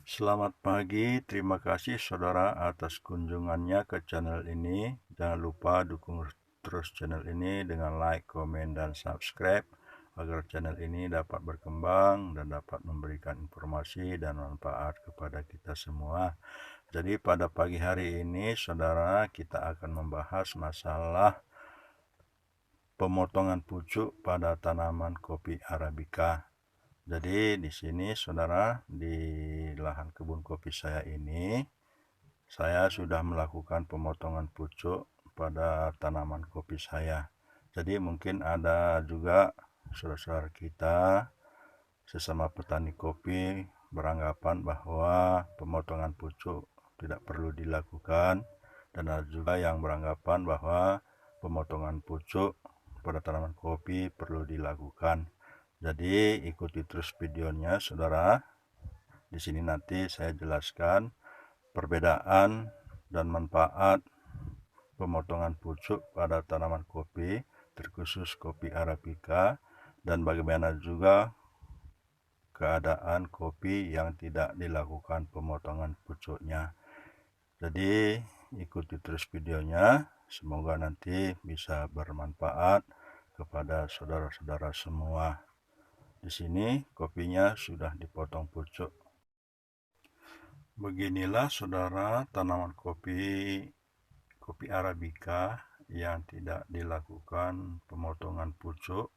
Selamat pagi, terima kasih saudara atas kunjungannya ke channel ini. Jangan lupa dukung terus channel ini dengan like, komen, dan subscribe agar channel ini dapat berkembang dan dapat memberikan informasi dan manfaat kepada kita semua. Jadi pada pagi hari ini saudara, kita akan membahas masalah pemotongan pucuk pada tanaman kopi Arabica. Jadi di sini saudara, di lahan kebun kopi saya ini, saya sudah melakukan pemotongan pucuk pada tanaman kopi saya. Jadi mungkin ada juga saudara-saudara kita sesama petani kopi beranggapan bahwa pemotongan pucuk tidak perlu dilakukan, dan ada juga yang beranggapan bahwa pemotongan pucuk pada tanaman kopi perlu dilakukan. Jadi ikuti terus videonya saudara. Di sini nanti saya jelaskan perbedaan dan manfaat pemotongan pucuk pada tanaman kopi, terkhusus kopi Arabica, dan bagaimana juga keadaan kopi yang tidak dilakukan pemotongan pucuknya. Jadi ikuti terus videonya, semoga nanti bisa bermanfaat kepada saudara-saudara semua. Di sini kopinya sudah dipotong pucuk. Beginilah saudara tanaman kopi Arabica yang tidak dilakukan pemotongan pucuk,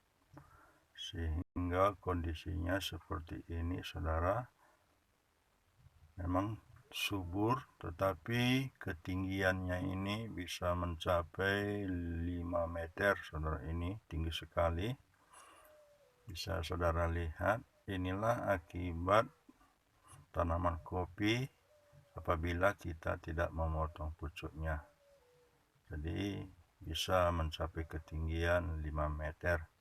sehingga kondisinya seperti ini saudara. Memang subur, tetapi ketinggiannya ini bisa mencapai 5 meter saudara. Ini tinggi sekali. Bisa saudara lihat, inilah akibat tanaman kopi apabila kita tidak memotong pucuknya. Jadi bisa mencapai ketinggian 5 meter.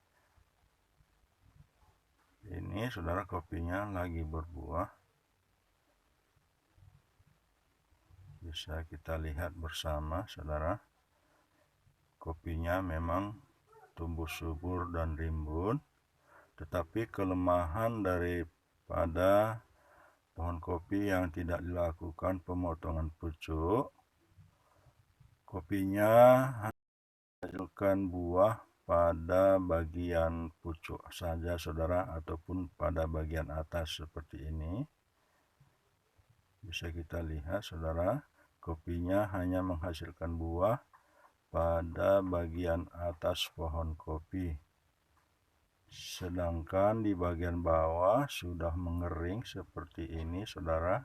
Ini saudara, kopinya lagi berbuah. Bisa kita lihat bersama saudara. Kopinya memang tumbuh subur dan rimbun, tetapi kelemahan daripada pohon kopi yang tidak dilakukan pemotongan pucuk, kopinya menghasilkan buah pada bagian pucuk saja saudara, ataupun pada bagian atas seperti ini. Bisa kita lihat saudara, kopinya hanya menghasilkan buah pada bagian atas pohon kopi, sedangkan di bagian bawah sudah mengering seperti ini saudara.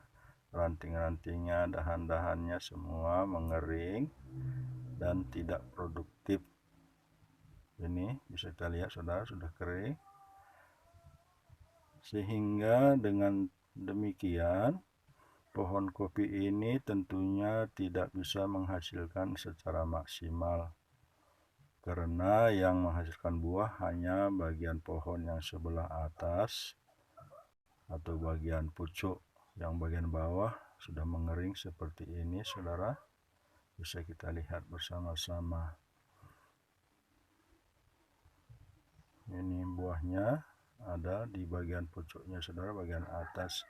Ranting-rantingnya, dahan-dahannya semua mengering dan tidak produktif. Ini bisa kita lihat saudara, sudah kering. Sehingga dengan demikian pohon kopi ini tentunya tidak bisa menghasilkan secara maksimal, karena yang menghasilkan buah hanya bagian pohon yang sebelah atas atau bagian pucuk. Yang bagian bawah sudah mengering seperti ini saudara. Bisa kita lihat bersama-sama. Ini buahnya ada di bagian pucuknya saudara, bagian atas.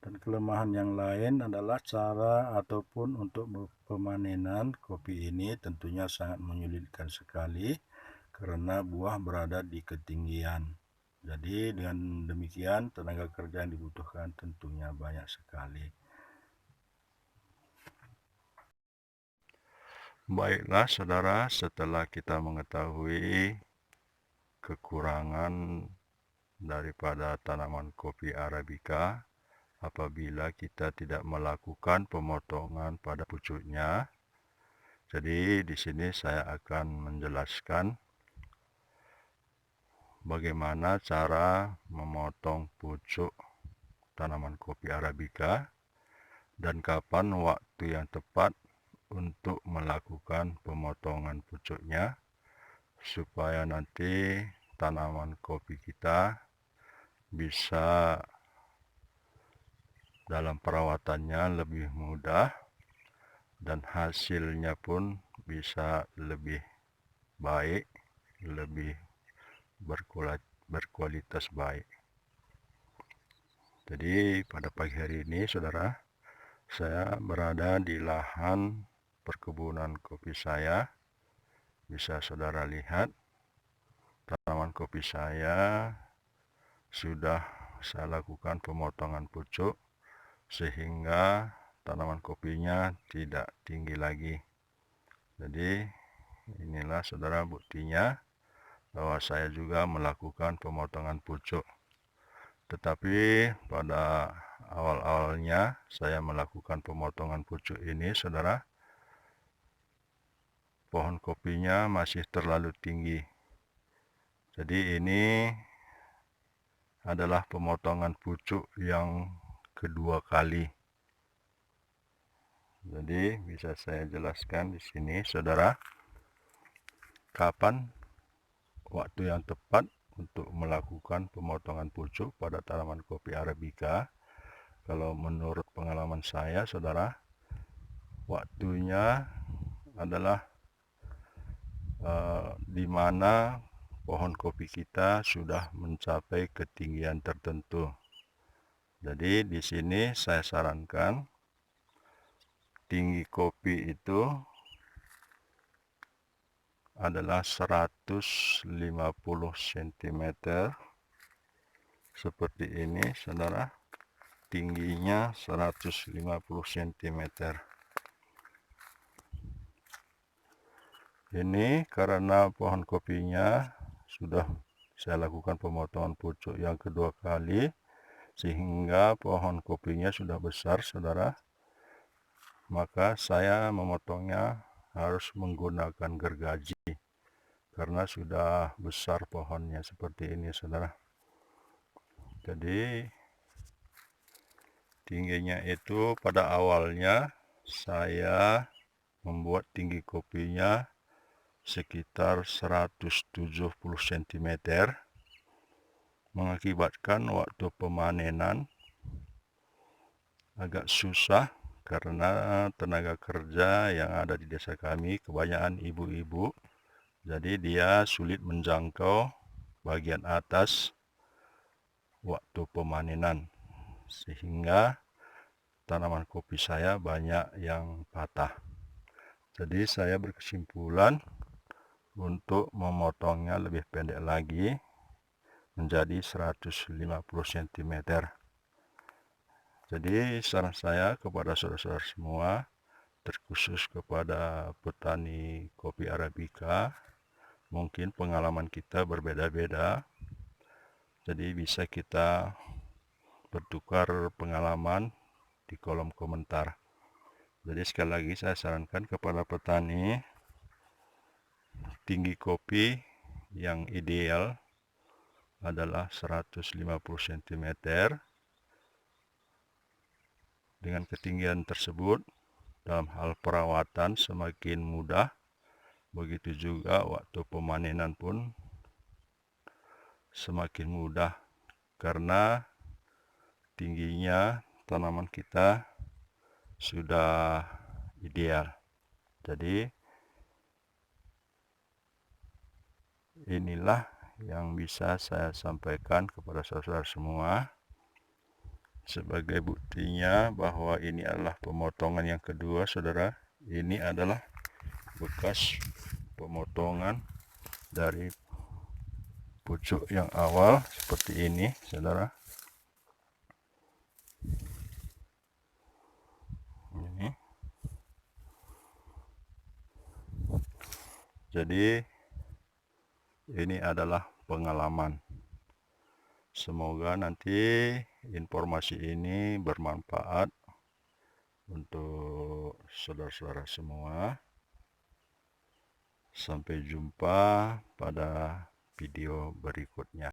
Dan kelemahan yang lain adalah cara ataupun untuk pemanenan kopi ini tentunya sangat menyulitkan sekali, karena buah berada di ketinggian. Jadi dengan demikian tenaga kerja yang dibutuhkan tentunya banyak sekali. Baiklah saudara, setelah kita mengetahui kekurangan daripada tanaman kopi Arabica apabila kita tidak melakukan pemotongan pada pucuknya, jadi di sini saya akan menjelaskan bagaimana cara memotong pucuk tanaman kopi Arabica dan kapan waktu yang tepat untuk melakukan pemotongan pucuknya, supaya nanti tanaman kopi kita bisa dalam perawatannya lebih mudah dan hasilnya pun bisa lebih baik, lebih berkualitas baik. Jadi pada pagi hari ini saudara, saya berada di lahan perkebunan kopi saya. Bisa saudara lihat tanaman kopi saya sudah saya lakukan pemotongan pucuk sehingga tanaman kopinya tidak tinggi lagi. Jadi inilah saudara buktinya bahwa saya juga melakukan pemotongan pucuk. Tetapi pada awal-awalnya saya melakukan pemotongan pucuk ini saudara, pohon kopinya masih terlalu tinggi. Jadi ini adalah pemotongan pucuk yang kedua kali. Jadi bisa saya jelaskan di sini saudara, kapan waktu yang tepat untuk melakukan pemotongan pucuk pada tanaman kopi Arabica. Kalau menurut pengalaman saya saudara, waktunya adalah di mana pohon kopi kita sudah mencapai ketinggian tertentu. Jadi di sini saya sarankan tinggi kopi itu adalah 150 cm seperti ini saudara, tingginya 150 cm. Ini karena pohon kopinya sudah saya lakukan pemotongan pucuk yang kedua kali, sehingga pohon kopinya sudah besar saudara, maka saya memotongnya harus menggunakan gergaji karena sudah besar pohonnya seperti ini saudara. Jadi tingginya itu pada awalnya saya membuat tinggi kopinya sekitar 170 cm, mengakibatkan waktu pemanenan agak susah karena tenaga kerja yang ada di desa kami kebanyakan ibu-ibu. Jadi dia sulit menjangkau bagian atas waktu pemanenan, sehingga tanaman kopi saya banyak yang patah. Jadi saya berkesimpulan untuk memotongnya lebih pendek lagi menjadi 150 cm. Jadi saran saya kepada saudara-saudara semua, terkhusus kepada petani kopi Arabica, mungkin pengalaman kita berbeda-beda, jadi bisa kita bertukar pengalaman di kolom komentar. Jadi sekali lagi saya sarankan kepada petani, tinggi kopi yang ideal adalah 150 cm. Dengan ketinggian tersebut, dalam hal perawatan semakin mudah. Begitu juga waktu pemanenan pun semakin mudah karena tingginya tanaman kita sudah ideal. Jadi inilah yang bisa saya sampaikan kepada saudara-saudara semua sebagai buktinya bahwa ini adalah pemotongan yang kedua saudara. Ini adalah bekas pemotongan dari pucuk yang awal seperti ini saudara. Ini. Jadi ini adalah pengalaman. Semoga nanti informasi ini bermanfaat untuk saudara-saudara semua. Sampai jumpa pada video berikutnya.